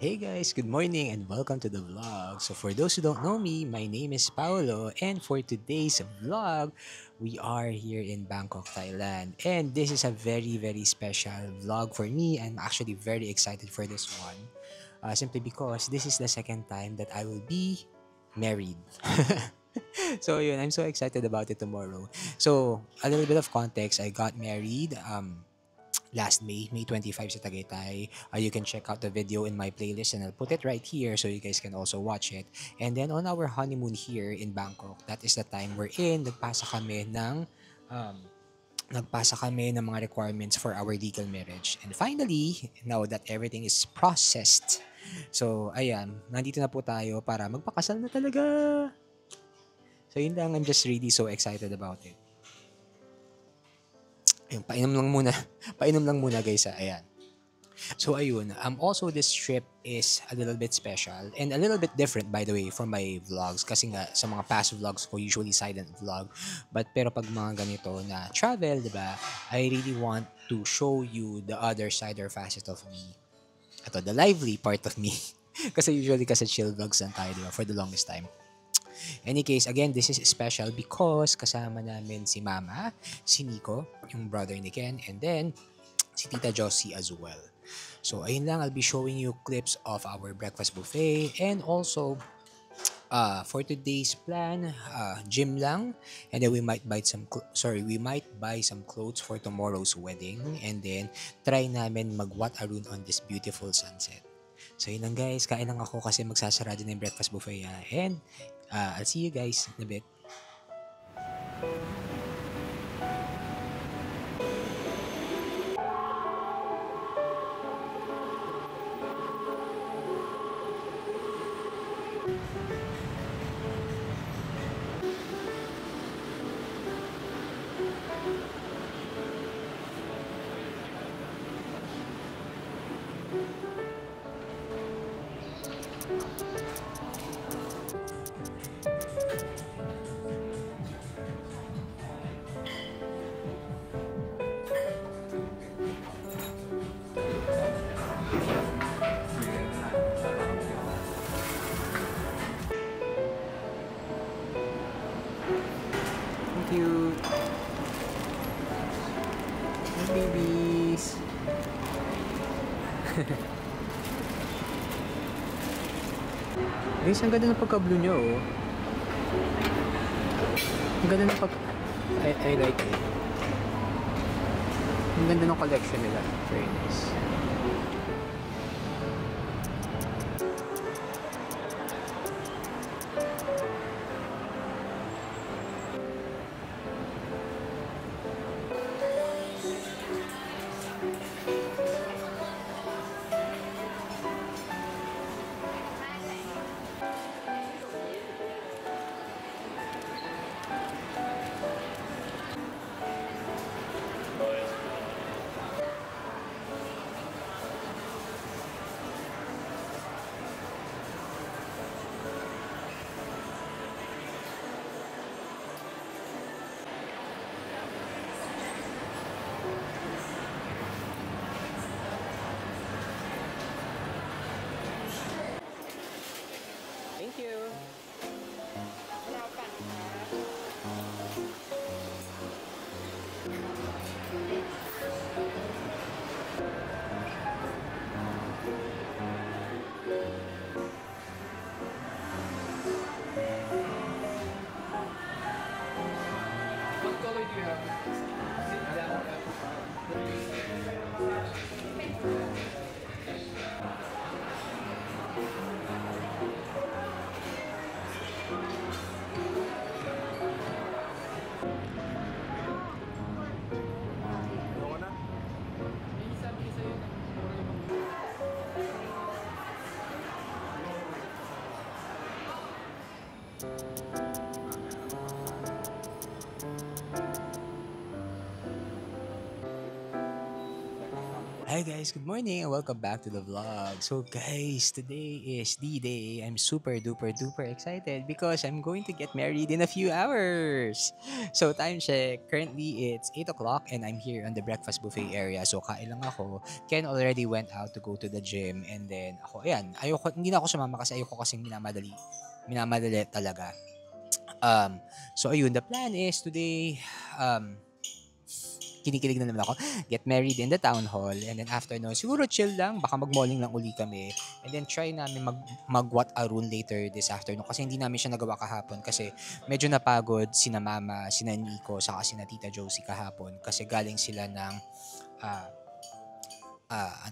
Hey guys, good morning and welcome to the vlog. So for those who don't know me, my name is Paolo and for today's vlog, we are here in Bangkok, Thailand. And this is a very special vlog for me. I'm actually very excited for this one. Simply because this is the second time that I will be married. So yun, I'm so excited about it tomorrow. So a little bit of context, I got married last May 25 sa Tagaytay. You can check out the video in my playlist and I'll put it right here so you guys can also watch it. And then on our honeymoon here in Bangkok, that is the time we're in. Um, nagpasa kami ng mga requirements for our legal marriage. And finally, now that everything is processed, so ayan, nandito na po tayo para magpakasal na talaga. So yun lang, I'm just really so excited about it. Ayun, painom lang muna. Painom lang muna guys ayan. So ayun, also this trip is a little bit special and a little bit different by the way from my vlogs kasi nga sa mga past vlogs ko usually silent vlog. Pero pag mga ganito na travel, 'di ba? I really want to show you the other side or facet of me. Ito, the lively part of me. Kasi usually kasi chill vlogs lang tayo, 'di ba? For the longest time. Any case, again, this is special because kasama namin si Mama, si Nico, yung brother ni Ken, and then si Tita Josie as well. So, ayun lang, I'll be showing you clips of our breakfast buffet and also for today's plan, gym lang, and then we might buy some clothes for tomorrow's wedding and then try namin mag-what arun on this beautiful sunset. So yun lang guys, kain lang ako kasi magsasara din yung breakfast buffet and I'll see you guys in a bit. Thank you. Hi babies. Guys, ang ganda ng pagka-blue nyo oh. Ang ganda ng pag... I like it. Ang ganda ng collection nila. Very nice. Thank you. What color do you have? Hi guys, good morning and welcome back to the vlog. So guys, today is D-Day. I'm super duper duper excited because I'm going to get married in a few hours. So time check, currently it's 8 o'clock and I'm here on the breakfast buffet area. So kain lang ako. Ken already went out to go to the gym and then ako, ayan, hindi na ako sumama kasi ayoko kasing minamadali talaga. So ayun, the plan is today, kinikilig na naman ako, get married in the town hall, and then after no, siguro chill lang, baka mag-malling lang uli kami, and then try namin mag-what arun later this afternoon, kasi hindi namin siya nagawa kahapon, kasi medyo napagod sina mama, sina Nico, saka sina tita Josie kahapon, kasi galing sila ng,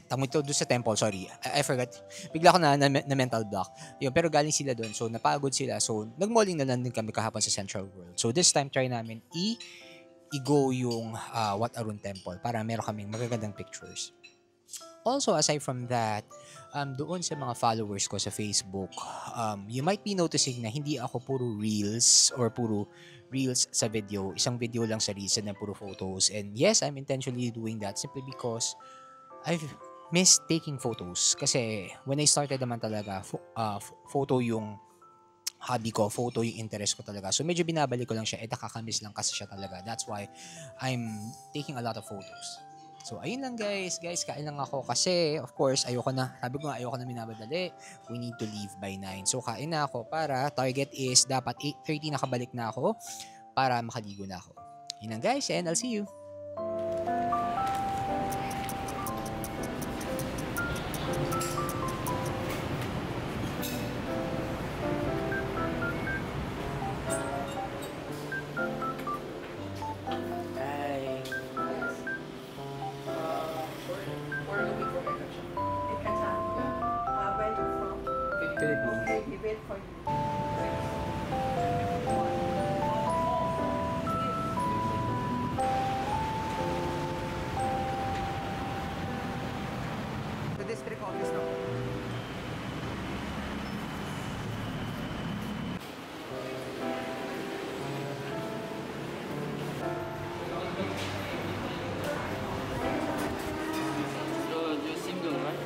tamo ito doon sa temple, sorry, I forgot, bigla ko na mental block, yun, pero galing sila doon, so napagod sila, so nag-malling na lang din kami kahapon sa Central World, so this time try namin i-go yung Wat Arun Temple para meron kaming magagandang pictures. Also, aside from that, doon sa mga followers ko sa Facebook, you might be noticing na hindi ako puro reels or puro reels sa video. Isang video lang sa reels na puro photos. And yes, I'm intentionally doing that simply because I've missed taking photos. Kasi when I started naman talaga, photo yung hobby ko, photo yung interest ko talaga. So medyo binabalik ko lang siya, nakakamiss lang kasi siya talaga. That's why I'm taking a lot of photos. So ayun lang guys, kain lang ako kasi of course ayoko na, sabi ko nga ayoko na minabadali. We need to leave by 9. So kain na ako para target is dapat 8:30 nakabalik na ako para makaligo na ako. Yun lang guys and I'll see you. The district office na po. So you're single, right?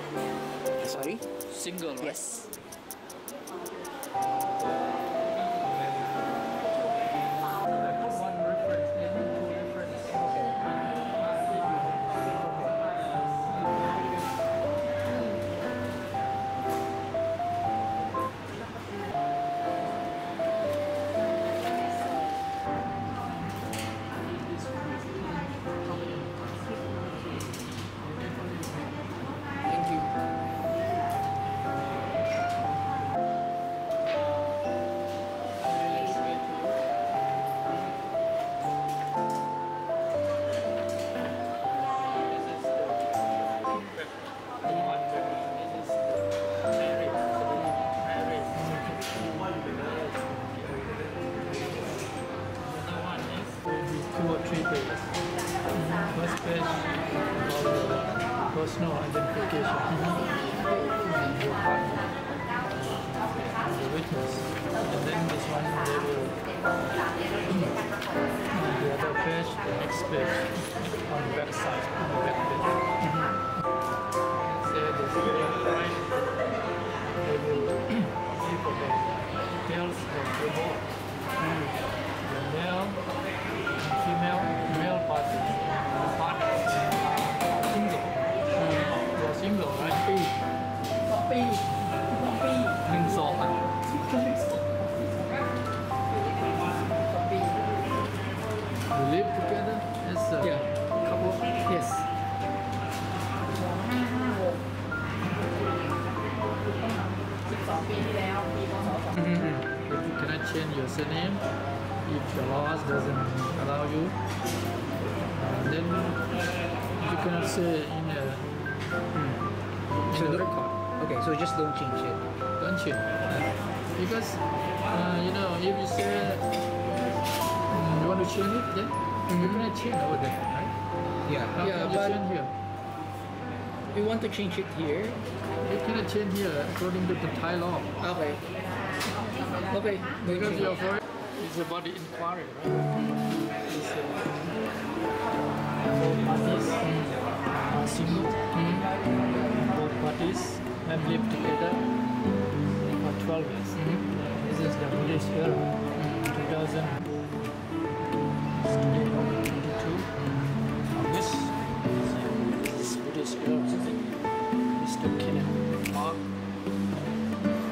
Sorry? Single, right? Yes. One reference, two reference. Thank you. Two or three pages. First page, personal identification. Your partner, the witness. And then this one, they will. The other page, the next page, on the back side, on the back page. Say this right, they will give the details of the board. The male, female, male party, partner, single. You're single, right? Hưng sổ hả? You live together as a couple? Yes. If you cannot change your surname, if the laws doesn't allow you, then you cannot say in So a the- record. Okay, so just don't change it. Don't you? Because if you say you want to change it, then you cannot change over there, right? Yeah. How Yeah, can you but change here? we want to change it here. You cannot change here according to the Thai law. Okay. Okay. Because your foreign is about the inquiry, right? It's, both parties single. Both parties have lived together for 12 years. This is the Buddhist girl, 2022. August. This Buddhist girl, Mr. Kenneth Mark,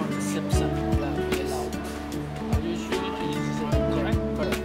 on the Simpson below. Are you sure it is correct? Correct.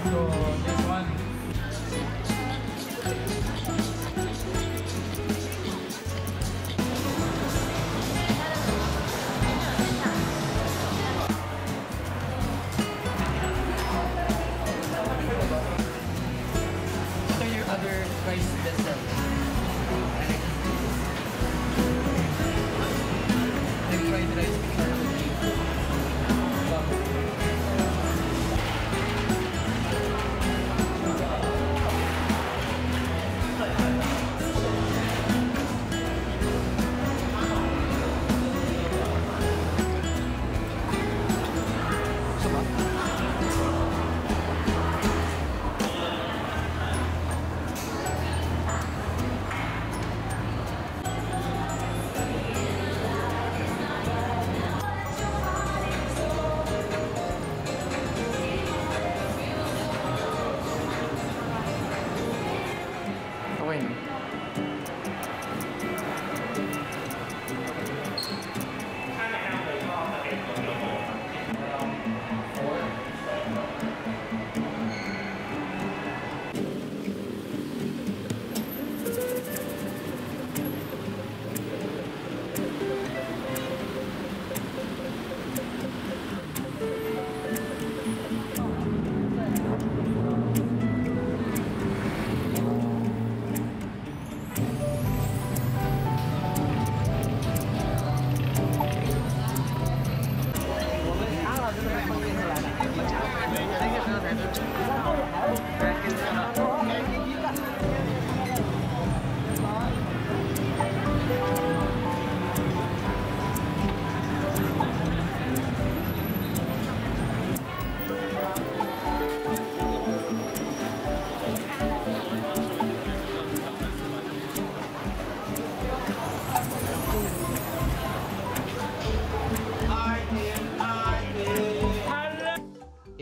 So this one. What are your other rice desserts? I've tried rice with charcoal cake. Okay na.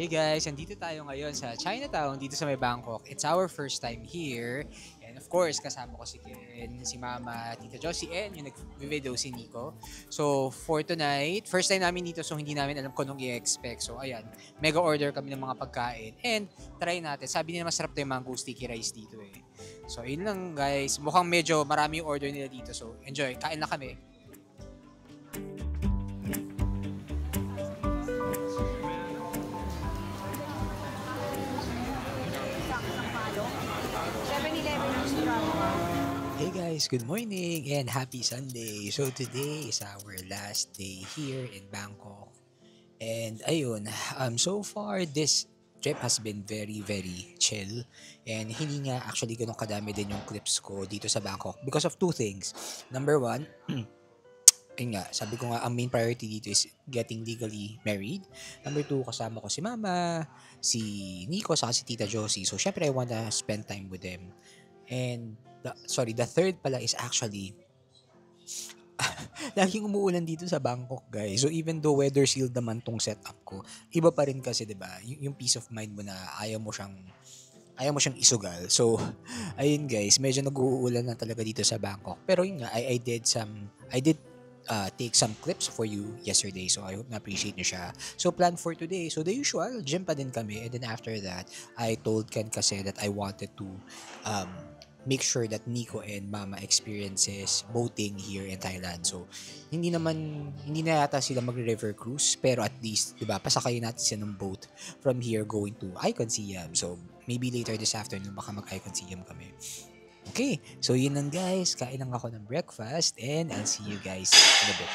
Hey guys, andito tayo ngayon sa Chinatown dito sa may Bangkok. It's our first time here. And of course, kasama ko si Ken, si Mama, Tita Josie, and yung nag-video si Nico. So, for tonight, first time namin dito so hindi namin alam kung anong i-expect. So, ayan, mega order kami ng mga pagkain. And try natin. Sabi nila masarap to yung mango sticky rice dito eh. So, yun lang guys. Mukhang medyo marami yung order nila dito. So, enjoy. Kain na kami. Hey guys, good morning and happy Sunday. So today is our last day here in Bangkok. And ayun, so far this trip has been very chill. And hindi nga actually ganun kadami din yung clips ko dito sa Bangkok because of two things. Number one, ayun nga, sabi ko nga ang main priority dito is getting legally married. Number two, kasama ko si Mama, si Nico, saka si Tita Josie. So syempre I wanna spend time with them. And the third pala is actually laging umuulan dito sa Bangkok, guys. So, even though weather sealed naman tong setup ko, iba pa rin kasi, di ba? Yung peace of mind mo na ayaw mo siyang isugal. So, ayun guys, medyo nag-uulan na talaga dito sa Bangkok. Pero yun nga, I did take some clips for you yesterday. So, I hope na-appreciate nyo siya. So, plan for today. So, the usual, gym pa din kami. And then after that, I told Ken kasi that I wanted to make sure that Nico and Mama experiences boating here in Thailand. So, hindi na yata sila mag-river cruise, pero at least, 'di ba, pasakayin natin sila ng boat from here going to Icon Siam. So, maybe later this afternoon baka mag-Icon Siam kami. Okay, so yun lang guys, kain lang ako ng breakfast and I'll see you guys in a bit.